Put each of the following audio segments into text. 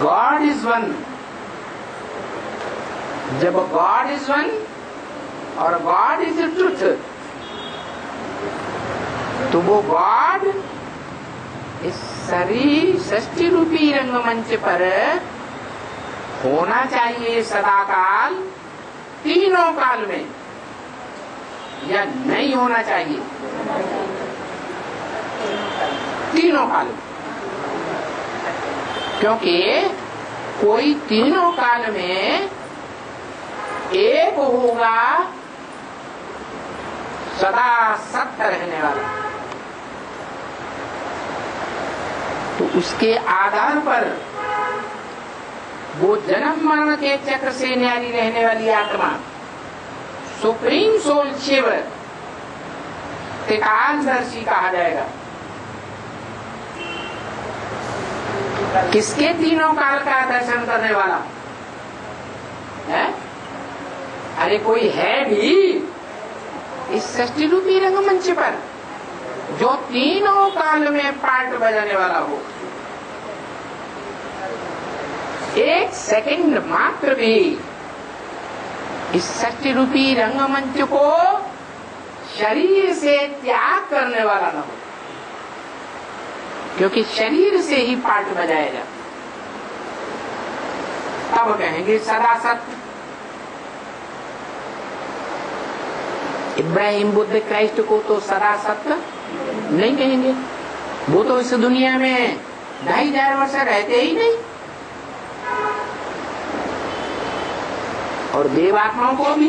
God is one. जब God is one और God is truth, तो वो गॉड इस शरीर सृष्टि रूपी रंगमंच पर होना चाहिए सदाकाल, तीनों काल में, या नहीं होना चाहिए? तीनों काल में। क्योंकि कोई तीनों काल में एक होगा सदा सत्य रहने वाला, तो उसके आधार पर वो जन्म मरण के चक्र से न्यारी रहने वाली आत्मा, सुप्रीम सोल शिव, त्रिकालदर्शी कहा जाएगा। किसके तीनों काल का दर्शन करने वाला है? अरे कोई है भी इस सृष्टि रूपी रंगमंच पर जो तीनों काल में पार्ट बजाने वाला हो? एक सेकंड मात्र भी इस सृष्टि रूपी रंगमंच को शरीर से त्याग करने वाला न हो, क्योंकि शरीर से ही पार्ट बजाएगा, तब कहेंगे सदा सत्य। इब्राहिम बुद्ध क्राइस्ट को तो सदा सत्य नहीं कहेंगे, वो तो इस दुनिया में 2500 वर्ष रहते ही नहीं। और देवात्माओं को भी,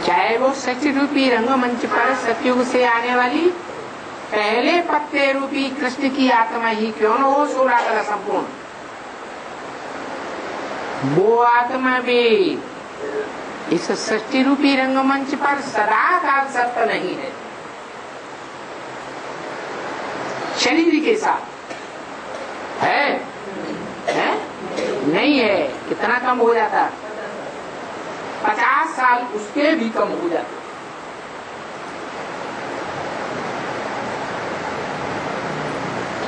चाहे वो सत्य रूपी रंगमंच पर सतयुग से आने वाली पहले पत्ते रूपी कृष्ण की आत्मा ही क्यों न हो, 16 कला संपूर्ण, वो आत्मा भी इस सृष्टि रूपी रंगमंच पर सदा काल सत्य नहीं है। शरीर के साथ है नहीं है। कितना कम हो जाता? 50 साल उसके भी कम हो जाते।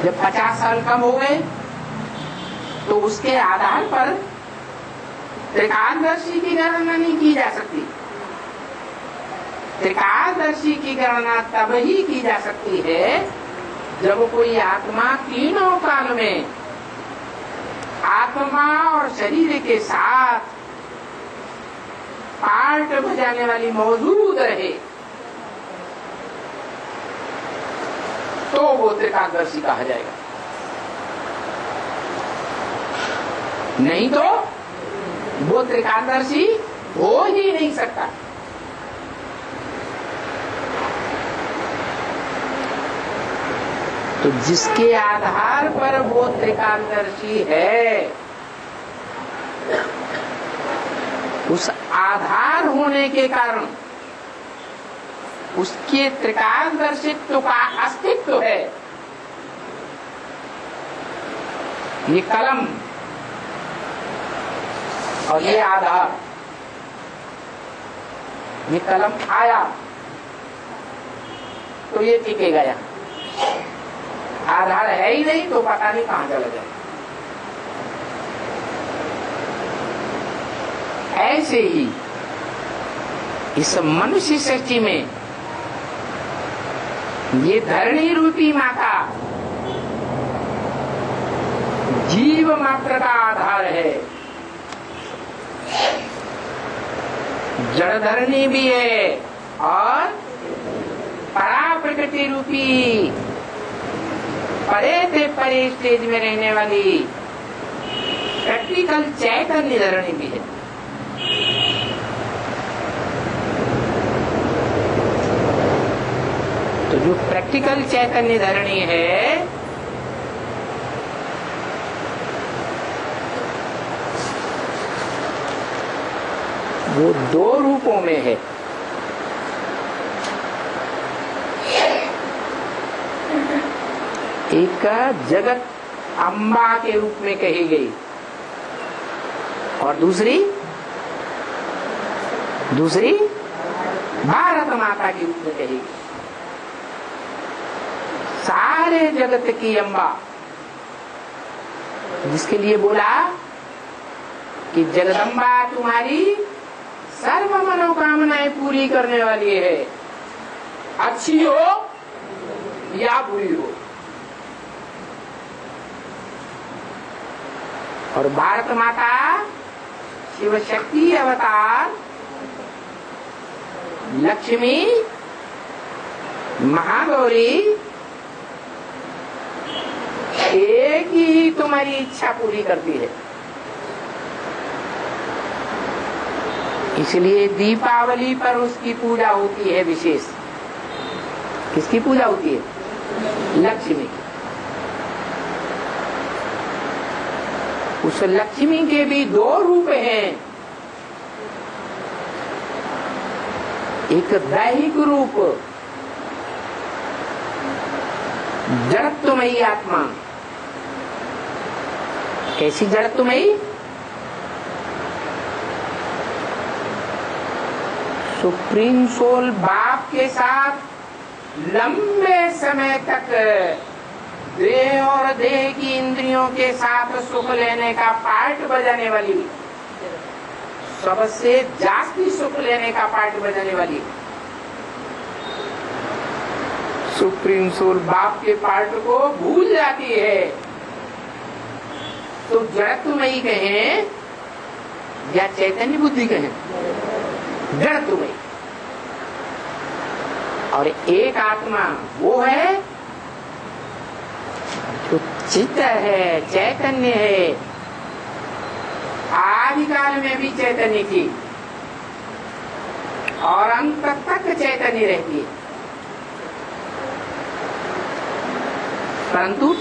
जब 50 साल कम हो गए तो उसके आधार पर त्रिकालदर्शी की गणना नहीं की जा सकती। त्रिकालदर्शी की गणना तब ही की जा सकती है जब कोई आत्मा तीनों काल में आत्मा और शरीर के साथ पार्ट बजाने वाली मौजूद रहे, तो वो त्रिकालदर्शी कहा जाएगा। नहीं तो वो त्रिकालदर्शी हो ही नहीं सकता। तो जिसके आधार पर वो त्रिकालदर्शी है, उस आधार होने के कारण उसके त्रिकालदर्शित्व का अस्तित्व है। ये कलम और ये आधार, ये कलम आया तो ये टिकेगा यहाँ, आधार है ही नहीं तो पता नहीं कहां चला जाए। ऐसे ही इस मनुष्य सृष्टि में ये धरणी रूपी माता जीव मात्र का आधार है। जड़ धरणी भी है और परा प्रकृति रूपी परे से परे स्टेज में रहने वाली प्रैक्टिकल चैतन्य धरणी भी है। तो जो प्रैक्टिकल चैतन्य धरणी है वो दो रूपों में है। एक जगत अम्बा के रूप में कही गई और दूसरी भारत माता के रूप में कही गई। सारे जगत की अम्बा जिसके लिए बोला कि जगदम्बा तुम्हारी सर्व मनोकामनाएं पूरी करने वाली है, अच्छी हो या बुरी हो। और भारत माता शिव शक्ति अवतार लक्ष्मी महागौरी एक ही तुम्हारी इच्छा पूरी करती है। इसलिए दीपावली पर उसकी पूजा होती है विशेष। किसकी पूजा होती है? लक्ष्मी की। उस लक्ष्मी के भी दो रूप हैं, एक दैहिक रूप जड़त्वमयी आत्मा। कैसी जड़त्वमयी? सुप्रीम सोल बाप के साथ लंबे समय तक देह और देह की इंद्रियों के साथ सुख लेने का पार्ट बजाने वाली, सबसे जास्ती सुख लेने का पार्ट बजाने वाली सुप्रीम सोल बाप के पार्ट को भूल जाती है। तो जड़त्वमयी कहें या चैतन्य बुद्धि कहें? जड़त्वमयी। और एक आत्मा वो है जो चित्त है, चैतन्य है, आदिकाल में भी चैतन्य थी और अंत तक चैतन्य रहती है। परंतु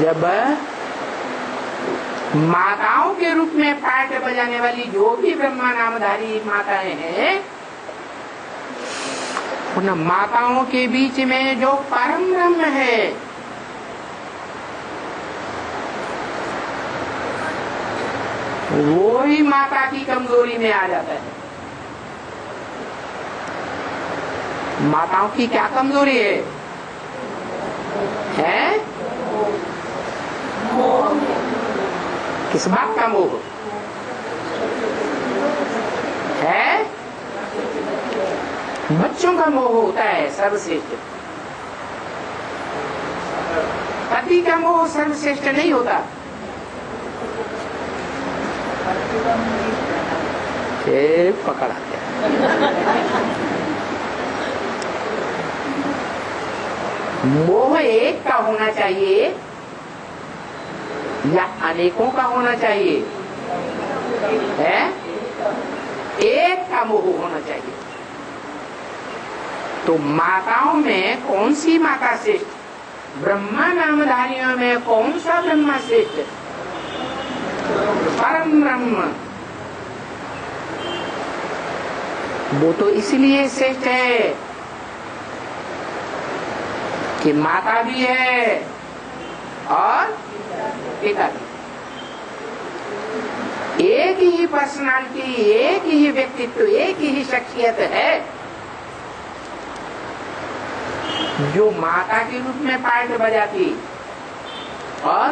जब माताओं के रूप में पाठ बजाने वाली जो भी ब्रह्मा नामधारी माताएं हैं, उन माताओं के बीच में जो परम ब्रह्म है, वो ही माता की कमजोरी में आ जाता है। माताओं की क्या कमजोरी है? किस बात का मोह है? बच्चों का मोह होता है सर्वश्रेष्ठ। पति का मोह सर्वश्रेष्ठ नहीं होता। पकड़ा गया। मोह एक का होना चाहिए या अनेकों का होना चाहिए? है? एक का मोह होना चाहिए। तो माताओं में कौन सी माता श्रेष्ठ? ब्रह्मा नामधारियों में कौन सा ब्रह्मा श्रेष्ठ? परम ब्रह्म। वो तो इसलिए श्रेष्ठ है कि माता भी है और पिता भी। एक ही पर्सनालिटी, एक ही व्यक्तित्व, एक ही शख्सियत है जो माता के रूप में पार्ट बजाती और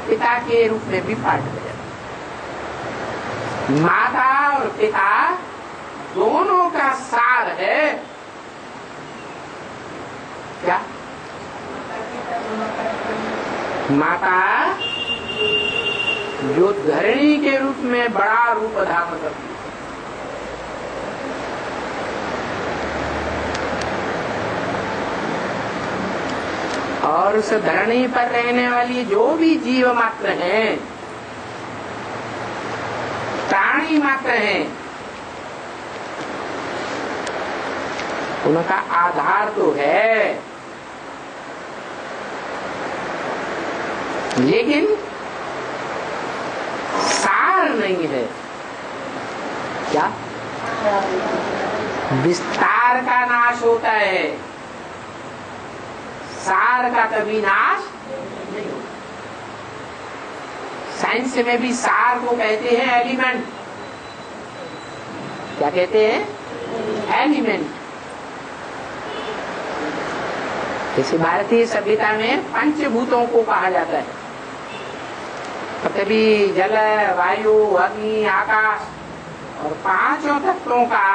पिता के रूप में भी पार्ट बजाती। माता और पिता दोनों का सार है क्या? माता जो धरणी के रूप में बड़ा रूप धारण करती है, और उस धरणी पर रहने वाली जो भी जीव मात्र हैं, प्राणी मात्र हैं, उनका आधार तो है, लेकिन सार नहीं है। क्या? विस्तार का नाश होता है, सार का कभी नाश नहीं होता। साइंस में भी सार को कहते हैं एलिमेंट। क्या कहते हैं? एलिमेंट। जैसे भारतीय सभ्यता में पंचभूतों को कहा जाता है, पृथ्वी, जल, वायु, अग्नि, आकाश, और पांचों तत्वों का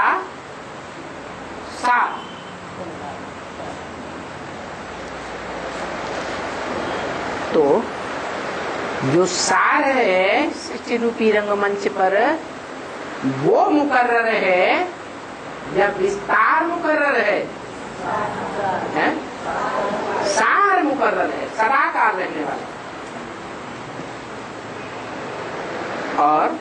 सार। तो जो सार है सृष्टि रूपी रंगमंच पर, वो मुकर्रर है या विस्तार मुकर्रर है? सार मुकर्रर है, सदाकाल रहने वाला। और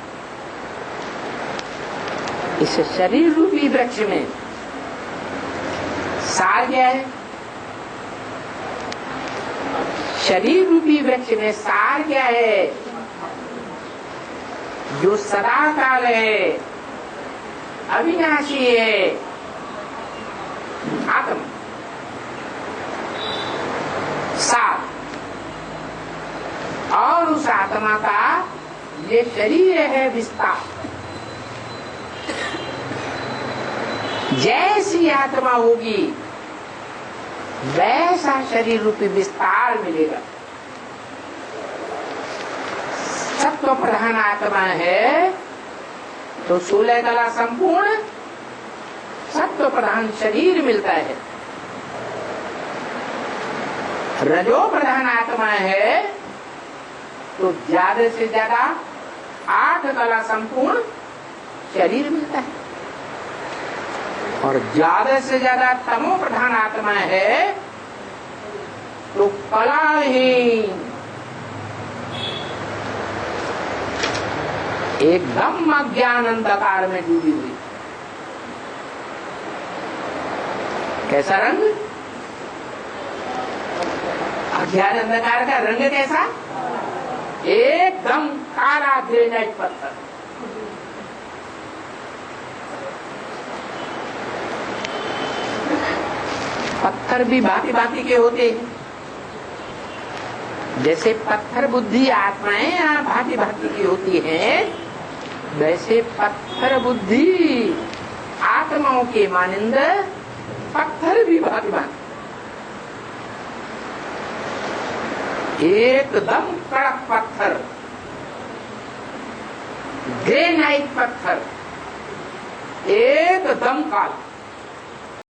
इस शरीर रूपी वृक्ष में सार क्या है? शरीर रूपी वृक्ष में सार क्या है? जो सदा काल है, अविनाशी है, आत्मा। सार, और उस आत्मा का ये शरीर है विस्तार। जैसी आत्मा होगी वैसा शरीर रूपी विस्तार मिलेगा। सत्व प्रधान आत्मा है तो 16 कला संपूर्ण सत्व प्रधान शरीर मिलता है। रजो प्रधान आत्मा है तो ज्यादा से ज्यादा 8 कला संपूर्ण शरीर मिलता है। और ज्यादा से ज्यादा तमो प्रधान आत्मा है तो कलाहीन, एकदम अज्ञान अंधकार में डूबी हुई। कैसा रंग? अज्ञान अंधकार का रंग कैसा? एकदम काला ग्रेनाइट पत्थर। पत्थर भी भांति भांति के होते हैं। जैसे पत्थर बुद्धि आत्माएं भांति भांति की होती हैं, वैसे पत्थर बुद्धि आत्माओं के मानिंद पत्थर भी भांति भांति। एकदम कड़क पत्थर, ग्रेनाइट पत्थर, एकदम काला।